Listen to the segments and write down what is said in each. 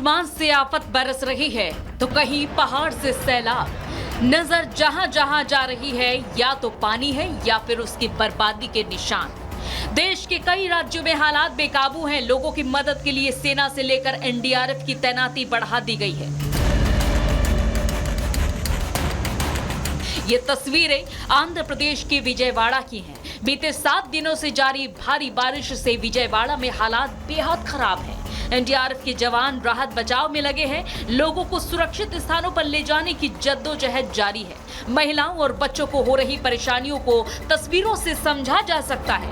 आसमान से आफत बरस रही है तो कहीं पहाड़ से सैलाब। नजर जहां जहां जा रही है या तो पानी है या फिर उसकी बर्बादी के निशान। देश के कई राज्यों में हालात बेकाबू हैं। लोगों की मदद के लिए सेना से लेकर एनडीआरएफ की तैनाती बढ़ा दी गई है। ये तस्वीरें आंध्र प्रदेश के विजयवाड़ा की हैं। बीते 7 दिनों से जारी भारी बारिश से विजयवाड़ा में हालात बेहद खराब हैं। एनडीआरएफ के जवान राहत बचाव में लगे हैं। लोगों को सुरक्षित स्थानों पर ले जाने की जद्दोजहद जारी है। महिलाओं और बच्चों को हो रही परेशानियों को तस्वीरों से समझा जा सकता है।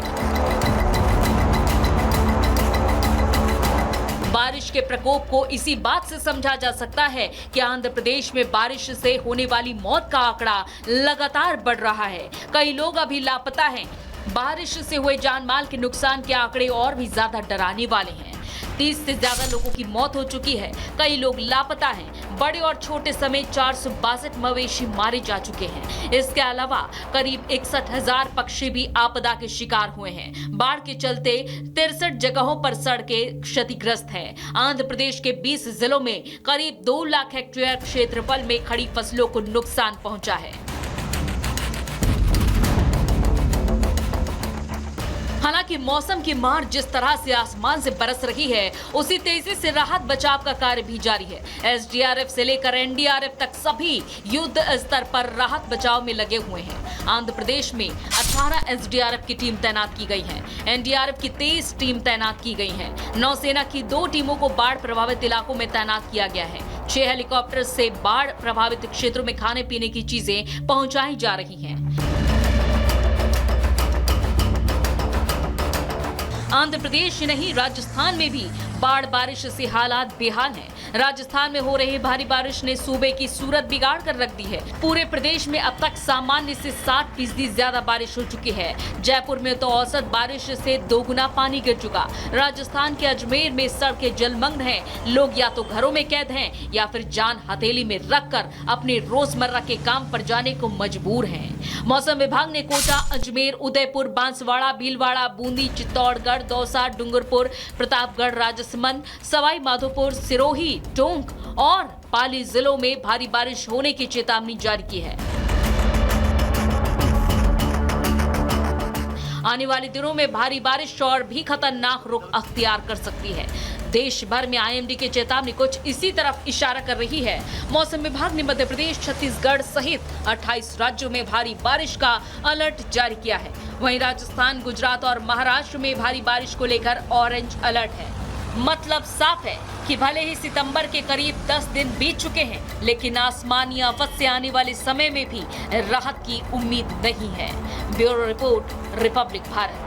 बारिश के प्रकोप को इसी बात से समझा जा सकता है कि आंध्र प्रदेश में बारिश से होने वाली मौत का आंकड़ा लगातार बढ़ रहा है। कई लोग अभी लापता हैं। बारिश से हुए जान माल के नुकसान के आंकड़े और भी ज्यादा डराने वाले हैं। 30 से ज्यादा लोगों की मौत हो चुकी है। कई लोग लापता हैं। बड़े और छोटे समेत 462 मवेशी मारे जा चुके हैं। इसके अलावा करीब 61,000 पक्षी भी आपदा के शिकार हुए हैं। बाढ़ के चलते 63 जगहों पर सड़कें क्षतिग्रस्त हैं। आंध्र प्रदेश के 20 जिलों में करीब 2 लाख हेक्टेयर क्षेत्रफल में खड़ी फसलों को नुकसान पहुंचा है। हालांकि मौसम की मार जिस तरह से आसमान से बरस रही है, उसी तेजी से राहत बचाव का कार्य भी जारी है। एसडीआरएफ से लेकर एनडीआरएफ तक सभी युद्ध स्तर पर राहत बचाव में लगे हुए हैं। आंध्र प्रदेश में 18 एसडीआरएफ की टीम तैनात की गई है। एनडीआरएफ की 23 टीम तैनात की गई है। नौसेना की 2 टीमों को बाढ़ प्रभावित इलाकों में तैनात किया गया है। 6 हेलीकॉप्टर से बाढ़ प्रभावित क्षेत्रों में खाने पीने की चीजें पहुंचाई जा रही हैं। आंध्र प्रदेश ही नहीं, राजस्थान में भी बाढ़ बारिश से हालात बेहाल हैं। राजस्थान में हो रही भारी बारिश ने सूबे की सूरत बिगाड़ कर रख दी है। पूरे प्रदेश में अब तक सामान्य से 60% ज्यादा बारिश हो चुकी है। जयपुर में तो औसत बारिश से 2 गुना पानी गिर चुका। राजस्थान के अजमेर में सड़कें जलमग्न हैं। लोग या तो घरों में कैद हैं या फिर जान हथेली में रखकर अपने रोजमर्रा के काम पर जाने को मजबूर हैं। मौसम विभाग ने कोटा, अजमेर, उदयपुर, बांसवाड़ा, भीलवाड़ा, बूंदी, चित्तौड़गढ़, दौसा, डूंगरपुर, प्रतापगढ़, राजसमंद, सवाई माधोपुर, सिरोही, टोंक और पाली जिलों में भारी बारिश होने की चेतावनी जारी की है। आने वाले दिनों में भारी बारिश और भी खतरनाक रुख अख्तियार कर सकती है। देश भर में आईएमडी की चेतावनी कुछ इसी तरफ इशारा कर रही है। मौसम विभाग ने मध्य प्रदेश, छत्तीसगढ़ सहित 28 राज्यों में भारी बारिश का अलर्ट जारी किया है। वहीं राजस्थान, गुजरात और महाराष्ट्र में भारी बारिश को लेकर ऑरेंज अलर्ट है। मतलब साफ है कि भले ही सितंबर के करीब 10 दिन बीत चुके हैं, लेकिन आसमानी आफत से आने वाले समय में भी राहत की उम्मीद नहीं है। Bureau report, Republic Bharat.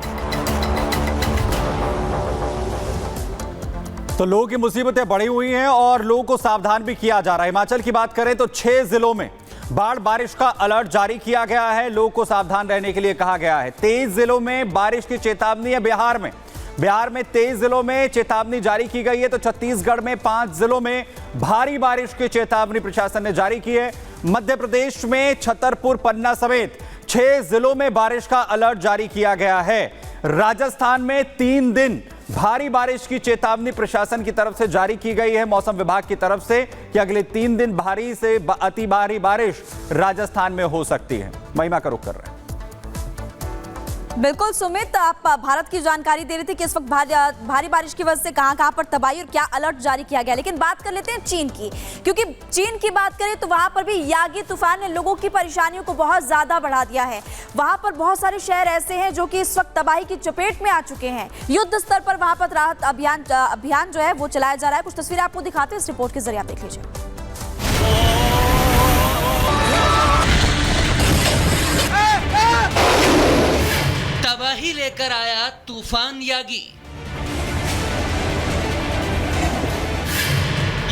तो लोगों की मुसीबतें बढ़ी हुई हैं और लोगों को सावधान भी किया जा रहा है। हिमाचल की बात करें तो 6 जिलों में बाढ़ बारिश का अलर्ट जारी किया गया है। लोगों को सावधान रहने के लिए कहा गया है। 23 जिलों में बारिश की चेतावनी है। बिहार में 23 जिलों में चेतावनी जारी की गई है। तो छत्तीसगढ़ में 5 जिलों में भारी बारिश की चेतावनी प्रशासन ने जारी की है। मध्य प्रदेश में छतरपुर, पन्ना समेत 6 जिलों में बारिश का अलर्ट जारी किया गया है। राजस्थान में 3 दिन भारी बारिश की चेतावनी प्रशासन की तरफ से जारी की गई है, मौसम विभाग की तरफ से, कि अगले 3 दिन भारी से अति भारी बारिश राजस्थान में हो सकती है। महिमा का रुख कर रहे हैं। बिल्कुल सुमित, आप भारत की जानकारी दे रही थी कि इस वक्त भारी बारिश की वजह से कहां पर तबाही और क्या अलर्ट जारी किया गया। लेकिन बात कर लेते हैं चीन की, क्योंकि चीन की बात करें तो वहां पर भी यागी तूफान ने लोगों की परेशानियों को बहुत ज्यादा बढ़ा दिया है। वहां पर बहुत सारे शहर ऐसे हैं जो कि इस वक्त तबाही की चपेट में आ चुके हैं। युद्ध स्तर पर वहां पर राहत अभियान जो है वो चलाया जा रहा है। कुछ तस्वीरें आपको दिखाते हैं, इस रिपोर्ट के जरिए आप देख लीजिए। तबाही लेकर आया तूफान यागी।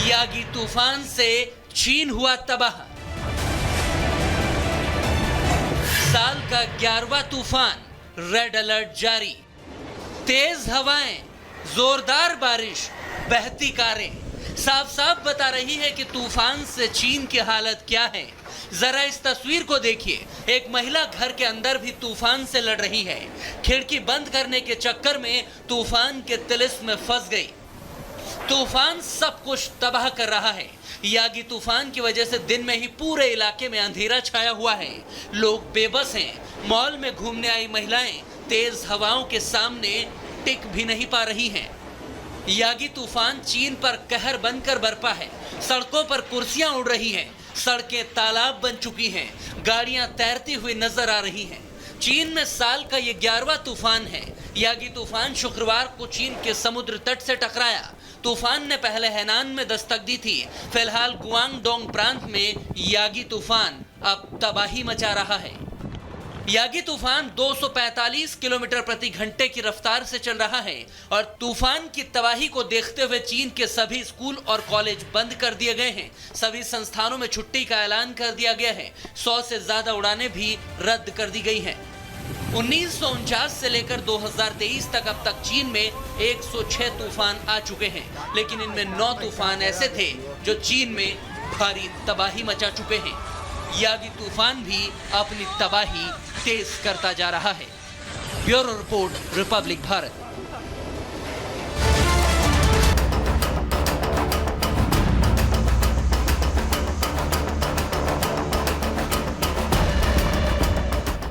यागी तूफान से चीन हुआ तबाह। साल का 11वां तूफान, रेड अलर्ट जारी। तेज हवाएं, जोरदार बारिश, बहती कारें साफ साफ बता रही है कि तूफान से चीन की हालत क्या है। जरा इस तस्वीर को देखिए। एक महिला घर के अंदर भी तूफान से लड़ रही है। खिड़की बंद करने के चक्कर में तूफान के तिलिस्म में फंस गई। तूफान सब कुछ तबाह कर रहा है। यागी तूफान की वजह से दिन में ही पूरे इलाके में अंधेरा छाया हुआ है। लोग बेबस हैं। मॉल में घूमने आई महिलाएं तेज हवाओं के सामने टिक भी नहीं पा रही हैं। यागी तूफान चीन पर कहर बनकर बरपा है। सड़कों पर कुर्सियां उड़ रही हैं, सड़कें तालाब बन चुकी हैं, गाड़ियां तैरती हुई नजर आ रही हैं। चीन में साल का ये 11वां तूफान है। यागी तूफान शुक्रवार को चीन के समुद्र तट से टकराया। तूफान ने पहले हैनान में दस्तक दी थी। फिलहाल गुआंगडोंग प्रांत में यागी तूफान अब तबाही मचा रहा है। यागी तूफान 245 किलोमीटर प्रति घंटे की रफ्तार से चल रहा है और तूफान की तबाही को देखते हुए चीन के सभी स्कूल और कॉलेज बंद कर दिए गए हैं। सभी संस्थानों में छुट्टी का ऐलान कर दिया गया है। 100 से ज्यादा उड़ानें भी रद्द कर दी गई हैं। 1949 से लेकर 2023 तक अब तक चीन में 106 तूफान आ चुके हैं, लेकिन इनमें 9 तूफान ऐसे थे जो चीन में भारी तबाही मचा चुके हैं। यागी तूफान भी अपनी तबाही तेज करता जा रहा है। Bureau report, Republic Bharat.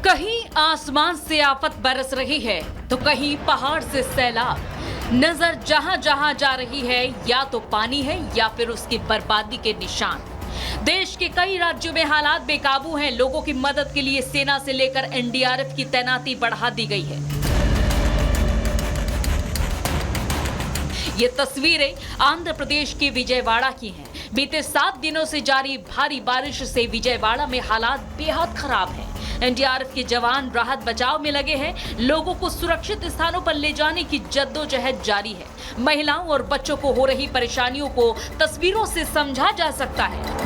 कहीं आसमान से आफत बरस रही है तो कहीं पहाड़ से सैलाब। नजर जहां जहां जा रही है या तो पानी है या फिर उसकी बर्बादी के निशान। देश के कई राज्यों में हालात बेकाबू हैं। लोगों की मदद के लिए सेना से लेकर एनडीआरएफ की तैनाती बढ़ा दी गई है। ये तस्वीरें आंध्र प्रदेश के विजयवाड़ा की हैं। बीते 7 दिनों से जारी भारी बारिश से विजयवाड़ा में हालात बेहद खराब हैं। एनडीआरएफ के जवान राहत बचाव में लगे हैं। लोगों को सुरक्षित स्थानों पर ले जाने की जद्दोजहद जारी है। महिलाओं और बच्चों को हो रही परेशानियों को तस्वीरों से समझा जा सकता है।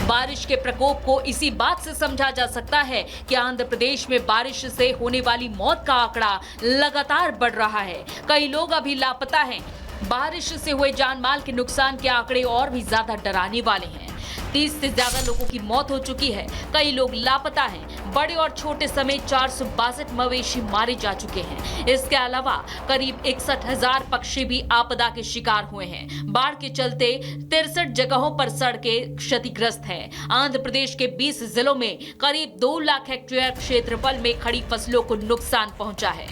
बारिश के प्रकोप को इसी बात से समझा जा सकता है कि आंध्र प्रदेश में बारिश से होने वाली मौत का आंकड़ा लगातार बढ़ रहा है। कई लोग अभी लापता हैं। बारिश से हुए जानमाल के नुकसान के आंकड़े और भी ज्यादा डराने वाले हैं। 30 से ज्यादा लोगों की मौत हो चुकी है। कई लोग लापता हैं। बड़े और छोटे समेत 462 मवेशी मारे जा चुके हैं। इसके अलावा करीब 61,000 पक्षी भी आपदा के शिकार हुए हैं। बाढ़ के चलते 63 जगहों पर सड़कें क्षतिग्रस्त हैं। आंध्र प्रदेश के 20 जिलों में करीब 2 लाख हेक्टेयर क्षेत्रफल में खड़ी फसलों को नुकसान पहुंचा है।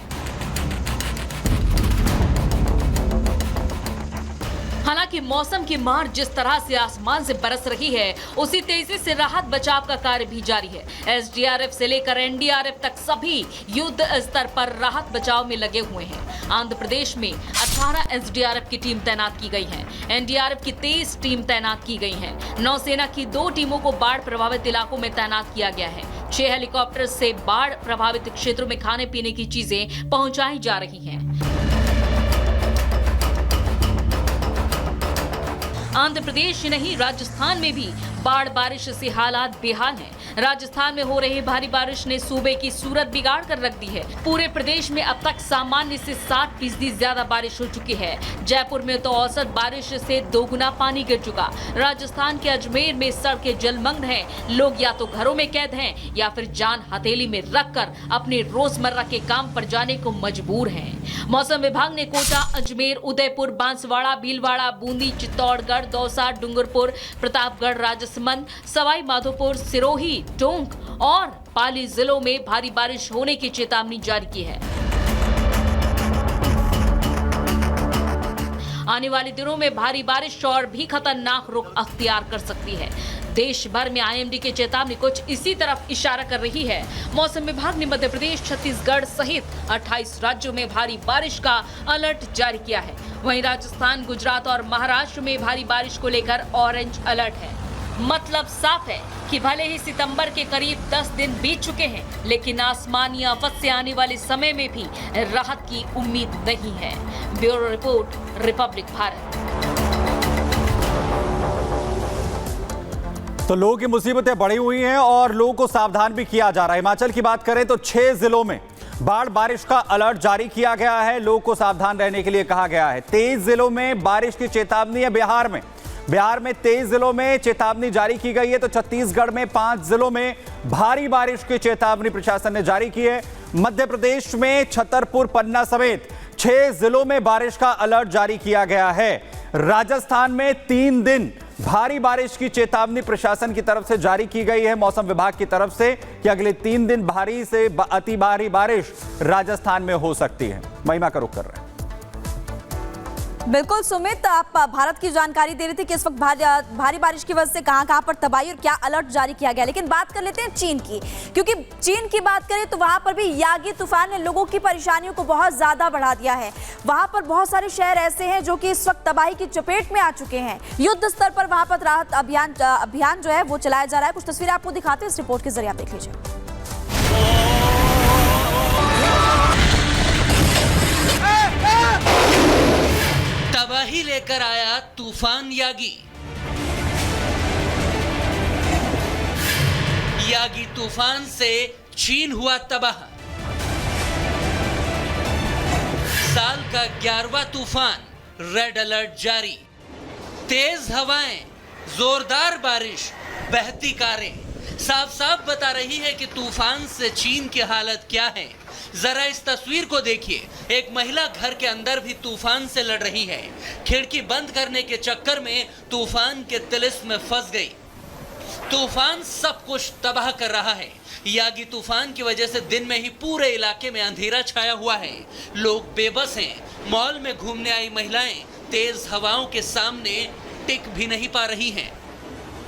हालांकि मौसम की मार जिस तरह से आसमान से बरस रही है, उसी तेजी से राहत बचाव का कार्य भी जारी है। एसडीआरएफ से लेकर एनडीआरएफ तक सभी युद्ध स्तर पर राहत बचाव में लगे हुए हैं। आंध्र प्रदेश में 18 एसडीआरएफ की टीम तैनात की गई है। एनडीआरएफ की 23 टीम तैनात की गई है। नौसेना की 2 टीमों को बाढ़ प्रभावित इलाकों में तैनात किया गया है। 6 हेलीकॉप्टर से बाढ़ प्रभावित क्षेत्रों में खाने पीने की चीजें पहुंचाई जा रही हैं। आंध्र प्रदेश नहीं, राजस्थान में भी बाढ़ बारिश से हालात बेहाल हैं। राजस्थान में हो रही भारी बारिश ने सूबे की सूरत बिगाड़ कर रख दी है। पूरे प्रदेश में अब तक सामान्य से 60% ज्यादा बारिश हो चुकी है। जयपुर में तो औसत बारिश से 2 गुना पानी गिर चुका। राजस्थान के अजमेर में सड़कें जलमग्न हैं। लोग या तो घरों में कैद हैं या फिर जान हथेली में रखकर अपने रोजमर्रा के काम पर जाने को मजबूर हैं। मौसम विभाग ने कोटा, अजमेर, उदयपुर, बांसवाड़ा, भीलवाड़ा, बूंदी, चित्तौड़गढ़, दौसा, डूंगरपुर, प्रतापगढ़, राजसमंद, सवाई माधोपुर, सिरोही, टोंक और पाली जिलों में भारी बारिश होने की चेतावनी जारी की है। आने वाले दिनों में भारी बारिश और भी खतरनाक रुख अख्तियार कर सकती है। देश भर में आईएमडी की चेतावनी कुछ इसी तरफ इशारा कर रही है। मौसम विभाग ने मध्य प्रदेश, छत्तीसगढ़ सहित 28 राज्यों में भारी बारिश का अलर्ट जारी किया है। वहीं राजस्थान, गुजरात और महाराष्ट्र में भारी बारिश को लेकर ऑरेंज अलर्ट है। मतलब साफ है कि भले ही सितंबर के करीब 10 दिन बीत चुके हैं, लेकिन आसमानी आफत से आने वाले समय में भी राहत की उम्मीद नहीं है। Bureau report, Republic Bharat. तो लोगों की मुसीबतें बढ़ी हुई हैं और लोगों को सावधान भी किया जा रहा है। हिमाचल की बात करें तो 6 जिलों में बाढ़ बारिश का अलर्ट जारी किया गया है। लोगों को सावधान रहने के लिए कहा गया है। 23 जिलों में बारिश की चेतावनी है। बिहार में 23 जिलों में चेतावनी जारी की गई है। तो छत्तीसगढ़ में 5 जिलों में भारी बारिश की चेतावनी प्रशासन ने जारी की है। मध्य प्रदेश में छतरपुर, पन्ना समेत 6 जिलों में बारिश का अलर्ट जारी किया गया है। राजस्थान में 3 दिन भारी बारिश की चेतावनी प्रशासन की तरफ से जारी की गई है, मौसम विभाग की तरफ से, कि अगले 3 दिन भारी से अति भारी बारिश राजस्थान में हो सकती है। महिमा का रुख कर रहे हैं। बिल्कुल सुमित, आप भारत की जानकारी दे रही थी कि इस वक्त भारी बारिश की वजह से कहां पर तबाही और क्या अलर्ट जारी किया गया। लेकिन बात कर लेते हैं चीन की, क्योंकि चीन की बात करें तो वहां पर भी यागी तूफान ने लोगों की परेशानियों को बहुत ज्यादा बढ़ा दिया है। वहां पर बहुत सारे शहर ऐसे हैं जो कि इस वक्त तबाही की चपेट में आ चुके हैं। युद्ध स्तर पर वहां पर राहत अभियान जो है वो चलाया जा रहा है। कुछ तस्वीरें आपको दिखाते हैं इस रिपोर्ट के जरिए, आप देख लीजिए। तबाही लेकर आया तूफान यागी। यागी तूफान से चीन हुआ तबाह। साल का 11वां तूफान, रेड अलर्ट जारी। तेज हवाएं, जोरदार बारिश, बहती कारें साफ साफ बता रही है कि तूफान से चीन की हालत क्या है। जरा इस तस्वीर को देखिए। एक महिला घर के अंदर भी तूफान से लड़ रही है। खिड़की बंद करने के चक्कर में तूफान के तिलिस्म में फंस गई। तूफान सब कुछ तबाह कर रहा है। यागी तूफान की वजह से दिन में ही पूरे इलाके में अंधेरा छाया हुआ है। लोग बेबस हैं। मॉल में घूमने आई महिलाएं तेज हवाओं के सामने टिक भी नहीं पा रही हैं।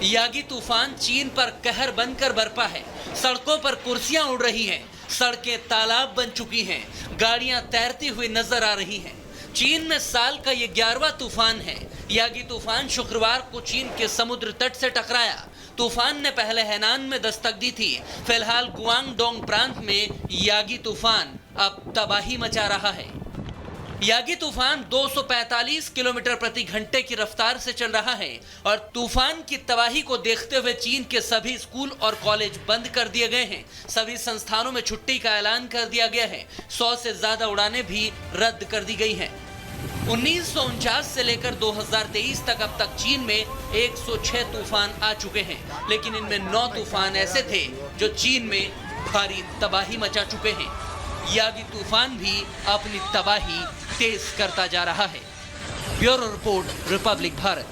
यागी तूफान चीन पर कहर बनकर बरपा है। सड़कों पर कुर्सियां उड़ रही हैं। सड़कें तालाब बन चुकी हैं। गाड़ियां तैरती हुई नजर आ रही हैं। चीन में साल का ये 11वां तूफान है। यागी तूफान शुक्रवार को चीन के समुद्र तट से टकराया। तूफान ने पहले हैनान में दस्तक दी थी। फिलहाल गुआंगडोंग प्रांत में यागी तूफान अब तबाही मचा रहा है। यागी तूफान 245 किलोमीटर प्रति घंटे की रफ्तार से चल रहा है और तूफान की तबाही को देखते हुए चीन के सभी स्कूल और कॉलेज बंद कर दिए गए हैं। सभी संस्थानों में छुट्टी का ऐलान कर दिया गया है। 100 से ज्यादा उड़ानें भी रद्द कर दी गई हैं। 1949 से लेकर 2023 तक अब तक चीन में 106 तूफान आ चुके हैं, लेकिन इनमें 9 तूफान ऐसे थे जो चीन में भारी तबाही मचा चुके हैं। यागी तूफान भी अपनी तबाही तेज करता जा रहा है। Bureau report, Republic Bharat.